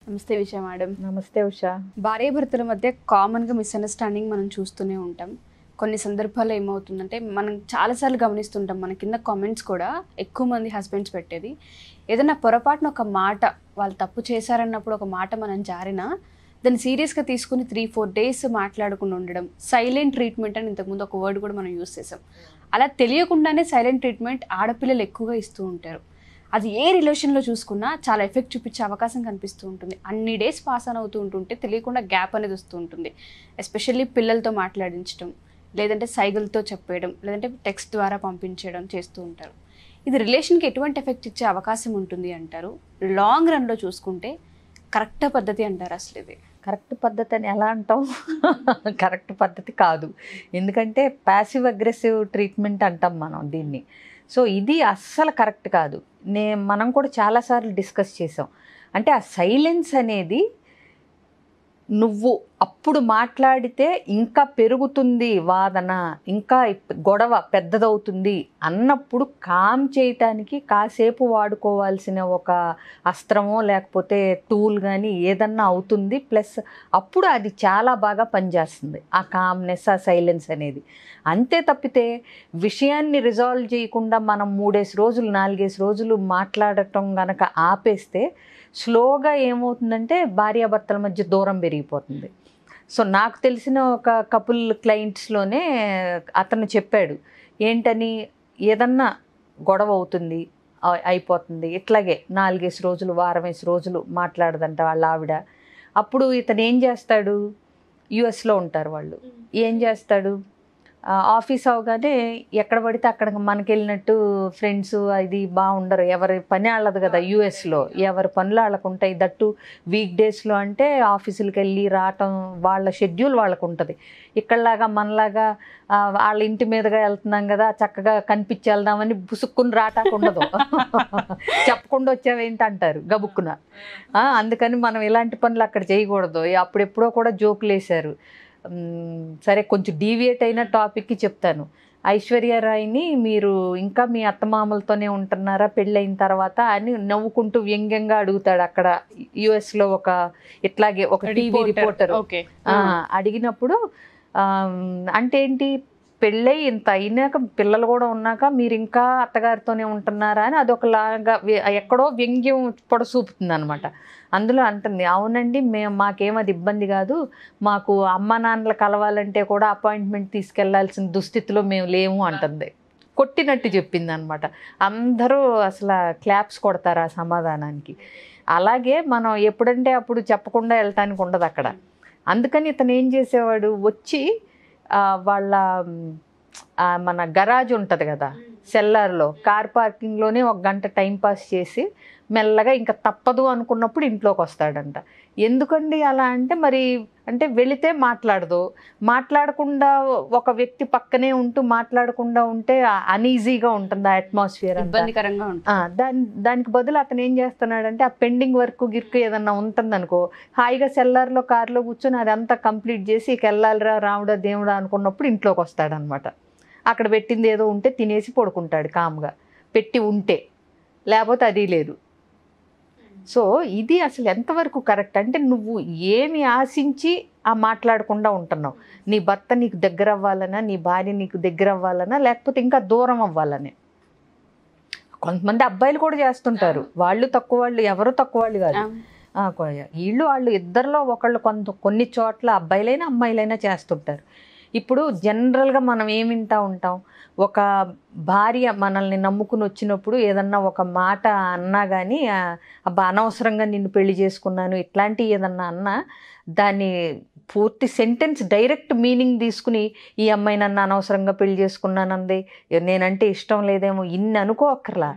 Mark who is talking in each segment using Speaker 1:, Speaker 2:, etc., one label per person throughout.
Speaker 1: నమస్తే విషయ మేడం.
Speaker 2: నమస్తే ఉషా.
Speaker 1: భార్యాభర్తల మధ్య కామన్గా మిస్అండర్స్టాండింగ్ మనం చూస్తూనే ఉంటాం. కొన్ని సందర్భాల్లో ఏమవుతుందంటే మనం చాలాసార్లు గమనిస్తుంటాం, మన కింద కామెంట్స్ కూడా ఎక్కువ మంది హస్బెండ్స్ పెట్టేది, ఏదైనా పొరపాటున ఒక మాట వాళ్ళు తప్పు చేశారన్నప్పుడు ఒక మాట మనం జారినా దాన్ని సీరియస్గా తీసుకుని 3-4 డేస్ మాట్లాడకుండా ఉండడం, సైలెంట్ ట్రీట్మెంట్ అని ఇంతకుముందు ఒక వర్డ్ కూడా మనం యూస్ చేసాం. అలా తెలియకుండానే సైలెంట్ ట్రీట్మెంట్ ఆడపిల్లలు ఎక్కువగా ఇస్తూ ఉంటారు. అది ఏ రిలేషన్లో చూసుకున్నా చాలా ఎఫెక్ట్ చూపించే అవకాశం కనిపిస్తూ ఉంటుంది. అన్ని డేస్ పాస్ ఆన్ అవుతూ ఉంటుంటే తెలియకుండా గ్యాప్ అనేది వస్తూ ఉంటుంది. ఎస్పెషల్లీ పిల్లలతో మాట్లాడించడం, లేదంటే సైగలతో చెప్పేయడం, లేదంటే టెక్స్ట్ ద్వారా పంపించడం చేస్తూ ఉంటారు. ఇది రిలేషన్కి ఎటువంటి ఎఫెక్ట్ ఇచ్చే అవకాశం ఉంటుంది అంటారు? లాంగ్ రన్లో చూసుకుంటే కరెక్ట్ పద్ధతి అంటారు అసలు ఇది?
Speaker 2: కరెక్ట్ పద్ధతి అని ఎలా అంటాం? కరెక్ట్ పద్ధతి కాదు. ఎందుకంటే ప్యాసివ్ అగ్రెసివ్ ట్రీట్మెంట్ అంటాం మనం దీన్ని. సో ఇది అస్సలు కరెక్ట్ కాదు. మనం కూడా చాలాసార్లు డిస్కస్ చేసాం. అంటే ఆ సైలెన్స్ అనేది నువ్వు అప్పుడు మాట్లాడితే ఇంకా పెరుగుతుంది వాదన, ఇంకా గొడవ పెద్దదవుతుంది అన్నప్పుడు కామ్ చేయటానికి కాసేపు వాడుకోవాల్సిన ఒక అస్త్రమో లేకపోతే టూల్ కానీ ఏదన్నా అవుతుంది. ప్లస్ అప్పుడు అది చాలా బాగా పనిచేస్తుంది, ఆ కామ్నెస్, ఆ సైలెన్స్ అనేది. అంతే తప్పితే విషయాన్ని రిజాల్వ్ చేయకుండా మనం 3 రోజులు 4 రోజులు మాట్లాడటం గనక ఆపేస్తే స్లోగా ఏమవుతుందంటే భార్యాభర్తల మధ్య దూరం పెరిగిపోతుంది. సో నాకు తెలిసిన ఒక కపుల్ క్లయింట్స్లోనే అతను చెప్పాడు, ఏంటని, ఏదన్నా గొడవ అవుతుంది అయిపోతుంది, ఇట్లాగే 4 రోజులు వారం రోజులు మాట్లాడదంట వాళ్ళ ఆవిడ. అప్పుడు ఇతను ఏం చేస్తాడు, యుఎస్లో ఉంటారు వాళ్ళు, ఏం చేస్తాడు, ఆఫీస్ అవగానే ఎక్కడ పడితే అక్కడ మనకి వెళ్ళినట్టు ఫ్రెండ్స్ అది బాగుండరు, ఎవరి పని వాళ్ళది కదా. యుఎస్లో ఎవరి పనులు వాళ్ళకు ఉంటాయి. దట్టు వీక్ డేస్లో అంటే ఆఫీసులకు వెళ్ళి రావటం వాళ్ళ షెడ్యూల్ వాళ్ళకు ఉంటుంది. ఇక్కడలాగా మనలాగా వాళ్ళ ఇంటి మీదుగా వెళ్తున్నాం కదా, చక్కగా కనిపించి వెళ్దామని బుసుక్కుని రాటాకు ఉండదు. చెప్పకుండా వచ్చావేంటి అంటారు గబుక్కున. అందుకని మనం ఇలాంటి పనులు అక్కడ చేయకూడదు. అప్పుడెప్పుడో కూడా జోకులు వేశారు. సరే కొంచెం డీవియేట్ అయిన టాపిక్కి చెప్తాను. ఐశ్వర్యరాయ్ని మీరు ఇంకా మీ అత్తమామలతోనే ఉంటున్నారా పెళ్ళైన తర్వాత అని నవ్వుకుంటూ వ్యంగ్యంగా అడుగుతాడు అక్కడ యుఎస్లో ఇట్లాగే ఒక టీవీ రిపోర్టర్. అడిగినప్పుడు అంటే ఏంటి, పెళ్ళై ఇంత అయినాక పిల్లలు కూడా ఉన్నాక మీరు ఇంకా అత్తగారితోనే ఉంటున్నారా అని అదొకలాగా ఎక్కడో వ్యంగ్యం పొడసూపుతుంది అనమాట. అందులో అంటుంది, అవునండి మాకేం అది ఇబ్బంది కాదు, మాకు అమ్మ నాన్నలు కలవాలంటే కూడా అపాయింట్మెంట్ తీసుకెళ్లాల్సిన దుస్థితిలో మేము లేము అంటుంది. కొట్టినట్టు చెప్పింది అనమాట. అందరూ అసలు క్లాప్స్ కొడతారు ఆ సమాధానానికి. అలాగే మనం ఎప్పుడంటే అప్పుడు చెప్పకుండా వెళ్ళటానికి ఉండదు అక్కడ. అందుకని ఇతను ఏం చేసేవాడు, వచ్చి వాళ్ళ మన గరాజ్ ఉంటుంది కదా, సెల్లార్లో కార్ పార్కింగ్లోనే 1 గంట టైంపాస్ చేసి మెల్లగా ఇంకా తప్పదు అనుకున్నప్పుడు ఇంట్లోకి వస్తాడంట. ఎందుకండి అలా అంటే, మరి అంటే వెళితే మాట్లాడకుండా ఒక వ్యక్తి పక్కనే ఉంటూ మాట్లాడకుండా ఉంటే అనీజీగా ఉంటుంది, ఆ అట్మాస్ఫియర్
Speaker 1: ఇబ్బందికరంగా ఉంటుంది.
Speaker 2: దానికి బదులు అతను ఏం చేస్తున్నాడంటే, ఆ పెండింగ్ వర్క్ ఏదన్నా ఉంటుందనుకో, హాయిగా సెల్లార్లో కార్లో కూర్చొని అదంతా కంప్లీట్ చేసి ఇక వెళ్ళాలిరా రాముడా దేవుడా అనుకున్నప్పుడు ఇంట్లోకి వస్తాడనమాట. అక్కడ పెట్టింది ఏదో ఉంటే తినేసి పడుకుంటాడు కామ్గా, పెట్టి ఉంటే, లేకపోతే అది లేదు. సో ఇది అసలు ఎంతవరకు కరెక్ట్ అంటే, నువ్వు ఏమి ఆశించి మాట్లాడకుండా ఉంటున్నావు? నీ భర్త నీకు దగ్గర అవ్వాలనా, నీ భార్య నీకు దగ్గర అవ్వాలనా, లేకపోతే ఇంకా దూరం అవ్వాలని? కొంతమంది అబ్బాయిలు కూడా చేస్తుంటారు. వాళ్ళు తక్కువ వాళ్ళు, ఎవరు తక్కువ వాళ్ళు కాదు. వాళ్ళు ఇద్దరిలో ఒకళ్ళు కొన్ని చోట్ల అబ్బాయిలైనా అమ్మాయిలైనా చేస్తుంటారు. ఇప్పుడు జనరల్గా మనం ఏం వింటూ ఉంటాం, ఒక భార్య మనల్ని నమ్ముకుని వచ్చినప్పుడు ఏదన్నా ఒక మాట అన్నా కానీ, అబ్బా అనవసరంగా నిన్ను పెళ్లి చేసుకున్నాను ఇట్లాంటివి ఏదన్నా అన్నా, దాన్ని పూర్తి సెంటెన్స్ డైరెక్ట్ మీనింగ్ తీసుకుని ఈ అమ్మాయి నన్ను అనవసరంగా పెళ్లి చేసుకున్నానంది, నేనంటే ఇష్టం లేదేమో, ఇన్ని అనుకోక్కర్లా.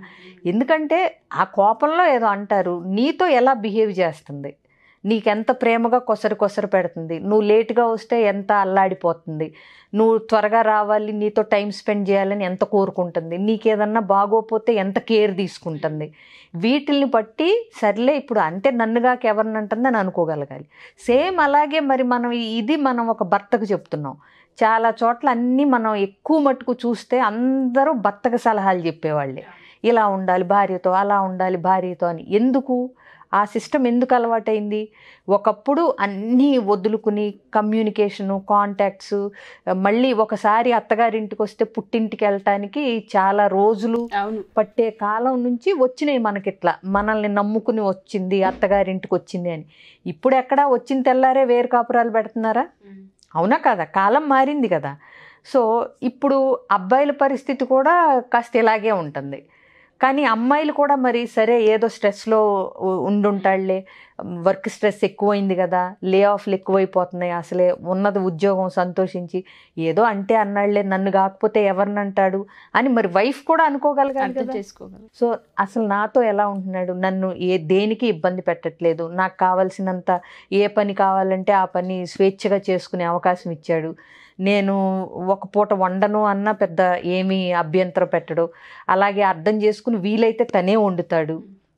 Speaker 2: ఎందుకంటే ఆ కోపంలో ఏదో అంటారు, నీతో ఎలా బిహేవ్ చేస్తుంది, నీకెంత ప్రేమగా కొసరు పెడుతుంది, నువ్వు లేటుగా వస్తే ఎంత అల్లాడిపోతుంది, నువ్వు త్వరగా రావాలి నీతో టైం స్పెండ్ చేయాలని ఎంత కోరుకుంటుంది, నీకేదన్నా బాగోపోతే ఎంత కేర్ తీసుకుంటుంది. వీటిల్ని బట్టి సర్లే ఇప్పుడు అంటే నన్నుగాక ఎవరిని అంటుందని అనుకోగలగాలి. సేమ్ అలాగే మరి మనం ఒక భర్తకు చెప్తున్నాం. చాలా చోట్ల అన్నీ మనం ఎక్కువ మట్టుకు చూస్తే అందరూ భర్తకు సలహాలు చెప్పేవాళ్ళే. ఇలా ఉండాలి భార్యతో, అలా ఉండాలి భార్యతో అని. ఎందుకు ఆ సిస్టమ్ ఎందుకు అలవాటైంది? ఒకప్పుడు అన్నీ వదులుకుని కమ్యూనికేషను, కాంటాక్ట్స్, మళ్ళీ ఒకసారి అత్తగారింటికి వస్తే పుట్టింటికి వెళ్ళటానికి చాలా రోజులు పట్టే కాలం నుంచి వచ్చినాయి మనకిట్లా, మనల్ని నమ్ముకుని వచ్చింది అత్తగారింటికి వచ్చింది అని. ఇప్పుడు ఎక్కడా వచ్చిన తెల్లారే వేరు కాపురాలు పెడుతున్నారా? అవునా కదా, కాలం మారింది కదా. సో ఇప్పుడు అబ్బాయిల పరిస్థితి కూడా కాస్త ఇలాగే ఉంటుంది. కానీ అమ్మాయిలు కూడా మరి సరే ఏదో స్ట్రెస్లో ఉండుంటాళ్లే, వర్క్ స్ట్రెస్ ఎక్కువైంది కదా, లే ఆఫ్లు ఎక్కువైపోతున్నాయి, అసలే ఉన్నది ఉద్యోగం సంతోషించి ఏదో అంటే అన్నాళ్లే, నన్ను కాకపోతే ఎవరిని అంటాడు అని మరి వైఫ్ కూడా అనుకోగలగాలి కదా. సో అసలు నాతో ఎలా ఉంటున్నాడు, నన్ను దేనికి ఇబ్బంది పెట్టట్లేదు, నాకు కావాల్సినంత ఏ పని కావాలంటే ఆ పని స్వేచ్ఛగా చేసుకునే అవకాశం ఇచ్చాడు, నేను ఒక పూట వండను అన్న పెద్ద ఏమీ అభ్యంతరం పెట్టడు, అలాగే అర్థం చేసుకుని వీలైతే తనే వండుతాడు.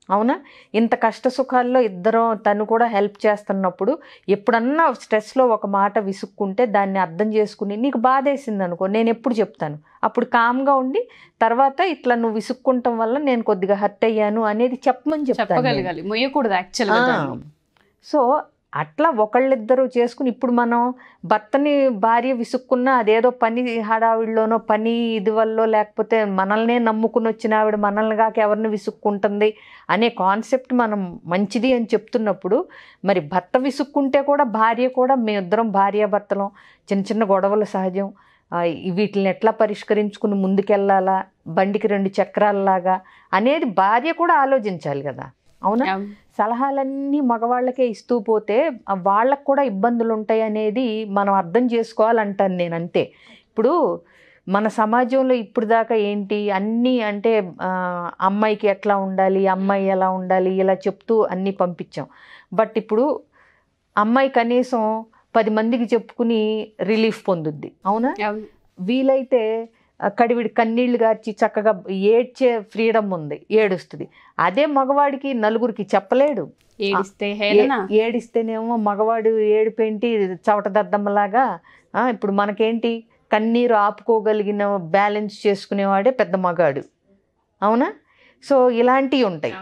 Speaker 2: అవునా, ఇంత కష్ట సుఖాల్లో ఇద్దరం తను కూడా హెల్ప్ చేస్తున్నప్పుడు ఎప్పుడన్నా స్ట్రెస్లో ఒక మాట విసుక్కుంటే దాన్ని అర్థం చేసుకుని, నీకు బాధేసింది అనుకో, నేను ఎప్పుడు చెప్తాను, అప్పుడు కామ్గా ఉండి తర్వాత ఇట్లా నువ్వు విసుక్కుంటాం వల్ల నేను కొద్దిగా హర్ట్ అయ్యాను అనేది చెప్పమని
Speaker 1: చెప్పగలగాలి, మొయ్యకూడదు యాక్చువల్గా.
Speaker 2: సో అట్లా ఒకళ్ళిద్దరూ చేసుకుని, ఇప్పుడు మనం భర్తని భార్య విసుక్కున్నా అదేదో పని హడావిడిలోనో పని ఇది వల్ల, లేకపోతే మనల్నే నమ్ముకుని వచ్చిన ఆవిడ మనల్ని కాక ఎవరిని విసుక్కుంటుంది అనే కాన్సెప్ట్ మనం మంచిది అని చెప్తున్నప్పుడు, మరి భర్త విసుక్కుంటే కూడా భార్య కూడా మేమిద్దరం భార్యాభర్తలం, చిన్న చిన్న గొడవలు సహజం, వీటిని ఎట్లా పరిష్కరించుకుని ముందుకెళ్ళాలా, బండికి 2 చక్రాలలాగా అనేది భార్య కూడా ఆలోచించాలి కదా. అవునా, సలహాలన్నీ మగవాళ్ళకే ఇస్తూ పోతే వాళ్ళకు కూడా ఇబ్బందులు ఉంటాయి అనేది మనం అర్థం చేసుకోవాలంటాను నేను. అంతే. ఇప్పుడు మన సమాజంలో ఇప్పుడు దాకా ఏంటి అన్నీ అంటే అమ్మాయికి ఎట్లా ఉండాలి, అమ్మాయి ఎలా ఉండాలి ఇలా చెప్తూ అన్నీ పంపించాం. బట్ ఇప్పుడు అమ్మాయి కనీసం 10 మందికి చెప్పుకుని రిలీఫ్ పొందుద్ది. అవునా, వీలైతే కడివిడి కన్నీళ్లు గార్చి చక్కగా ఏడ్చే ఫ్రీడమ్ ఉంది, ఏడుస్తుంది. అదే మగవాడికి నలుగురికి చెప్పలేడు, ఏడిస్తేనేమో మగవాడు ఏడిపేంటి చవట దద్దమ్మలాగా. ఇప్పుడు మనకేంటి కన్నీరు ఆపుకోగలిగిన బ్యాలెన్స్ చేసుకునేవాడే పెద్ద మగాడు. అవునా, సో ఇలాంటివి ఉంటాయి.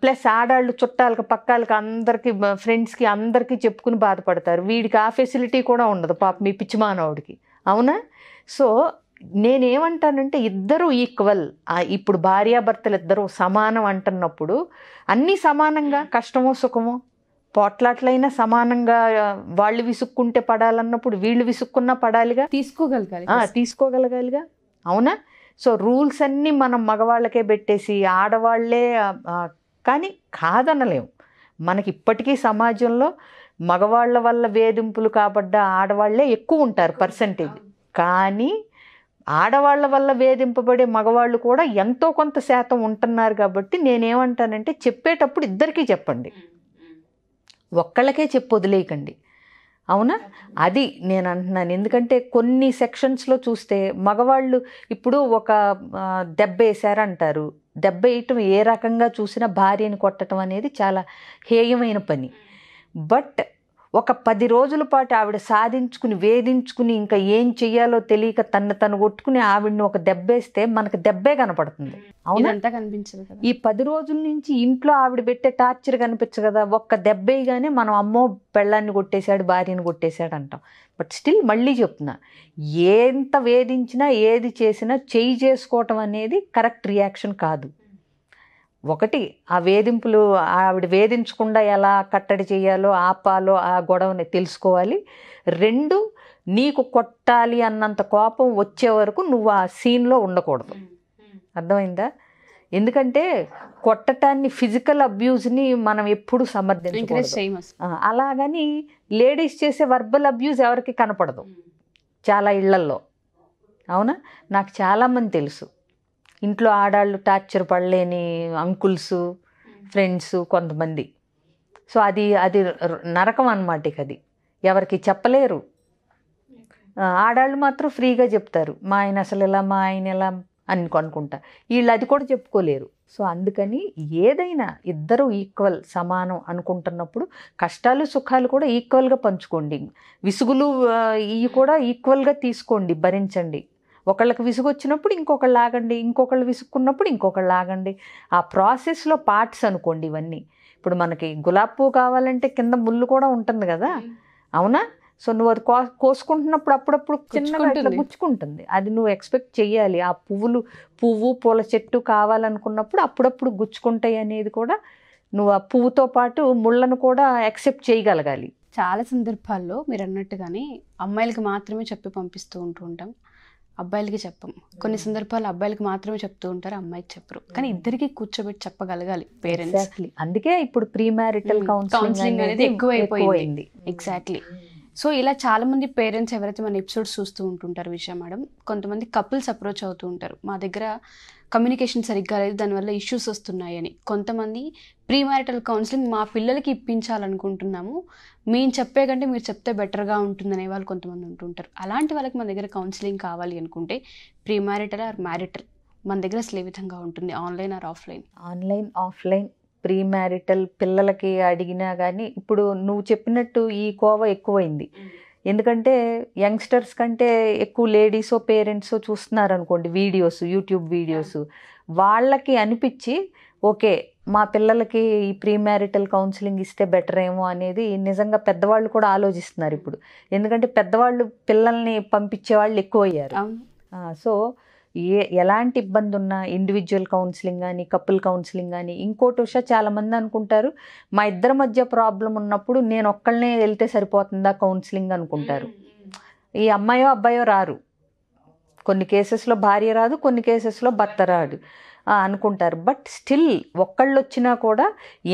Speaker 2: ప్లస్ ఆడాళ్ళు చుట్టాలకు పక్కాలకు అందరికీ ఫ్రెండ్స్కి అందరికీ చెప్పుకుని బాధపడతారు, వీడికి ఆ ఫెసిలిటీ కూడా ఉండదు పాప మీ పిచ్చిమానవుడికి. అవునా, సో నేనేమంటానంటే ఇద్దరు ఈక్వల్. ఇప్పుడు భార్యాభర్తలు ఇద్దరు సమానం అంటున్నప్పుడు అన్నీ సమానంగా, కష్టమో సుఖమో పోట్లాట్లైనా సమానంగా, వాళ్ళు విసుక్కుంటే పడాలన్నప్పుడు వీళ్ళు విసుక్కున్నా పడాలిగా, తీసుకోగలగాలిగా. అవునా, సో రూల్స్ అన్నీ మనం మగవాళ్ళకే పెట్టేసి ఆడవాళ్లే కానీ కాదనలేము. మనకి ఇప్పటికీ సమాజంలో మగవాళ్ళ వల్ల వేధింపులు కాబడ్డ ఆడవాళ్లే ఎక్కువ ఉంటారు పర్సంటేజ్. కానీ ఆడవాళ్ళ వల్ల వేధింపబడే మగవాళ్ళు కూడా ఎంతో కొంత శాతం ఉంటున్నారు. కాబట్టి నేనేమంటానంటే చెప్పేటప్పుడు ఇద్దరికీ చెప్పండి, ఒక్కళ్ళకే చెప్పి వదిలేయకండి. అవునా, అది నేను అంటున్నాను. ఎందుకంటే కొన్ని సెక్షన్స్లో చూస్తే మగవాళ్ళు ఇప్పుడు ఒక దెబ్బ వేశారంటారు, దెబ్బ వేయటం ఏ రకంగా చూసినా భార్యని కొట్టడం అనేది చాలా హేయమైన పని. బట్ ఒక 10 రోజుల పాటు ఆవిడ సాధించుకుని వేధించుకుని ఇంకా ఏం చెయ్యాలో తెలియక తను కొట్టుకుని ఆవిడని ఒక దెబ్బేస్తే మనకు దెబ్బే కనపడుతుంది.
Speaker 1: అవునంతా కనిపించదు కదా.
Speaker 2: ఈ 10 రోజుల నుంచి ఇంట్లో ఆవిడ పెట్టే టార్చర్ కనిపించదు కదా. ఒక్క దెబ్బేగానే మనం అమ్మో పెళ్ళాన్ని కొట్టేశాడు, భార్యని కొట్టేశాడు అంటాం. బట్ స్టిల్ మళ్ళీ చెప్తున్నా, ఎంత వేధించినా ఏది చేసినా చెయ్యి చేసుకోవటం అనేది కరెక్ట్ రియాక్షన్ కాదు. ఒకటి, ఆ వేధింపులు ఆవిడ వేధించకుండా ఎలా కట్టడి చేయాలో ఆపాలో ఆ గొడవని తెలుసుకోవాలి. 2, నీకు కొట్టాలి అన్నంత కోపం వచ్చే వరకు నువ్వు ఆ సీన్లో ఉండకూడదు. అర్థమైందా? ఎందుకంటే కొట్టటాన్ని, ఫిజికల్ అబ్యూజ్ని మనం ఎప్పుడు సమర్థించకూడదు. అలాగని లేడీస్ చేసే వర్బల్ అబ్యూజ్ ఎవరికి కనపడదు చాలా ఇళ్లల్లో. అవునా, నాకు చాలామంది తెలుసు ఇంట్లో ఆడాళ్ళు టార్చర్ పడలేని అంకుల్స్, ఫ్రెండ్స్ కొంతమంది. సో అది నరకం అన్నమాట. ఇక అది ఎవరికి చెప్పలేరు. ఆడాళ్ళు మాత్రం ఫ్రీగా చెప్తారు, మా ఆయన అసలు ఎలా, మా ఆయన ఎలా అని అనుకుంటా. వీళ్ళు అది కూడా చెప్పుకోలేరు. సో అందుకని ఏదైనా ఇద్దరు ఈక్వల్, సమానం అనుకుంటున్నప్పుడు కష్టాలు సుఖాలు కూడా ఈక్వల్గా పంచుకోండి. విసుగులు ఇవి కూడా ఈక్వల్గా తీసుకోండి, భరించండి. ఒకళ్ళకి విసుగు వచ్చినప్పుడు ఇంకొకళ్ళు ఆగండి, ఇంకొకళ్ళు విసుక్కున్నప్పుడు ఇంకొకళ్ళు ఆగండి. ఆ ప్రాసెస్లో పార్ట్స్ అనుకోండి ఇవన్నీ. ఇప్పుడు మనకి గులాబీ పువ్వు కావాలంటే కింద ముళ్ళు కూడా ఉంటుంది కదా, అవునా? సో నువ్వు అది కోసుకుంటున్నప్పుడు అప్పుడప్పుడు చిన్నగా ఇట్లా గుచ్చుకుంటుంది. అది నువ్వు ఎక్స్పెక్ట్ చెయ్యాలి. ఆ పువ్వు పూల చెట్టు కావాలనుకున్నప్పుడు అప్పుడప్పుడు గుచ్చుకుంటాయి అనేది కూడా నువ్వు ఆ పువ్వుతో పాటు ముళ్ళను కూడా యాక్సెప్ట్ చేయగలగాలి.
Speaker 1: చాలా సందర్భాల్లో మీరు అన్నట్టుగానే అమ్మాయిలకి మాత్రమే చెప్పి పంపిస్తూ ఉంటాం, అబ్బాయిలకి చెప్పం. కొన్ని సందర్భాలు అబ్బాయిలకి మాత్రమే చెప్తూ ఉంటారు, అమ్మాయికి చెప్పరు. కానీ ఇద్దరికి కూర్చోబెట్టి చెప్పగలగాలి పేరెంట్స్.
Speaker 2: అందుకే ఇప్పుడు ప్రీ మ్యారిటల్
Speaker 1: కౌన్సిలింగ్ అనేది ఎక్కువైపోయింది. ఎగ్జాక్ట్లీ. సో ఇలా చాలా మంది పేరెంట్స్ ఎవరైతే మన ఎపిసోడ్స్ చూస్తూ ఉంటుంటారు విషయం మేడం, కొంతమంది కపుల్స్ అప్రోచ్ అవుతూ ఉంటారు, మా దగ్గర కమ్యూనికేషన్ సరిగ్గా లేదు, దానివల్ల ఇష్యూస్ వస్తున్నాయి అని. కొంతమంది ప్రీ మ్యారిటల్ కౌన్సిలింగ్ మా పిల్లలకి ఇప్పించాలనుకుంటున్నాము, మేము చెప్పే కంటే మీరు చెప్తే బెటర్గా ఉంటుందనే వాళ్ళు కొంతమంది ఉంటుంటారు. అలాంటి వాళ్ళకి మన దగ్గర కౌన్సిలింగ్ కావాలి అనుకుంటే ప్రీ మ్యారిటల్ ఆర్ మ్యారిటల్ మన దగ్గర అసలు ఏ విధంగా ఉంటుంది, online or offline?
Speaker 2: Online, offline. Pre marital పిల్లలకి అడిగినా కానీ ఇప్పుడు నువ్వు చెప్పినట్టు ఈ కోవ ఎక్కువైంది. ఎందుకంటే యంగ్స్టర్స్ కంటే ఎక్కువ లేడీసో పేరెంట్సో చూస్తున్నారు అనుకోండి వీడియోస్, యూట్యూబ్ వీడియోస్. వాళ్ళకి అనిపించి ఓకే మా పిల్లలకి ఈ ప్రీ మ్యారిటల్ కౌన్సిలింగ్ ఇస్తే బెటర్ ఏమో అనేది నిజంగా పెద్దవాళ్ళు కూడా ఆలోచిస్తున్నారు ఇప్పుడు. ఎందుకంటే పెద్దవాళ్ళు పిల్లల్ని పంపించే వాళ్ళు ఎక్కువ అయ్యారు. సో ఎలాంటి ఇబ్బంది ఉన్నా ఇండివిజువల్ కౌన్సిలింగ్ కానీ కపుల్ కౌన్సిలింగ్ కానీ. ఇంకోటి విషయం చాలామంది అనుకుంటారు మా ఇద్దరి మధ్య ప్రాబ్లం ఉన్నప్పుడు నేను ఒక్కళ్ళనే వెళ్తే సరిపోతుందా కౌన్సిలింగ్ అనుకుంటారు. ఈ అమ్మాయో అబ్బాయో రారు, కొన్ని కేసెస్లో భార్య రాదు, కొన్ని కేసెస్లో భర్త రాడు అనుకుంటారు. బట్ స్టిల్ ఒక్కళ్ళు వచ్చినా కూడా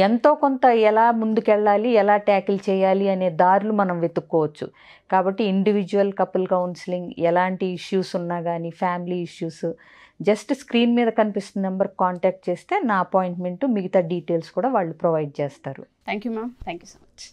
Speaker 2: ఎంతో కొంత ఎలా ముందుకెళ్ళాలి, ఎలా ట్యాకిల్ చేయాలి అనే దారులు మనం వెతుక్కోవచ్చు. కాబట్టి ఇండివిజువల్ కపుల్ కౌన్సిలింగ్ ఎలాంటి ఇష్యూస్ ఉన్నా కానీ ఫ్యామిలీ ఇష్యూస్ జస్ట్ స్క్రీన్ మీద కనిపిస్తున్న నెంబర్ కాంటాక్ట్ చేస్తే నా అపాయింట్మెంట్ మిగతా డీటెయిల్స్ కూడా వాళ్ళు ప్రొవైడ్ చేస్తారు.
Speaker 1: Thank you ma'am, thank you so much.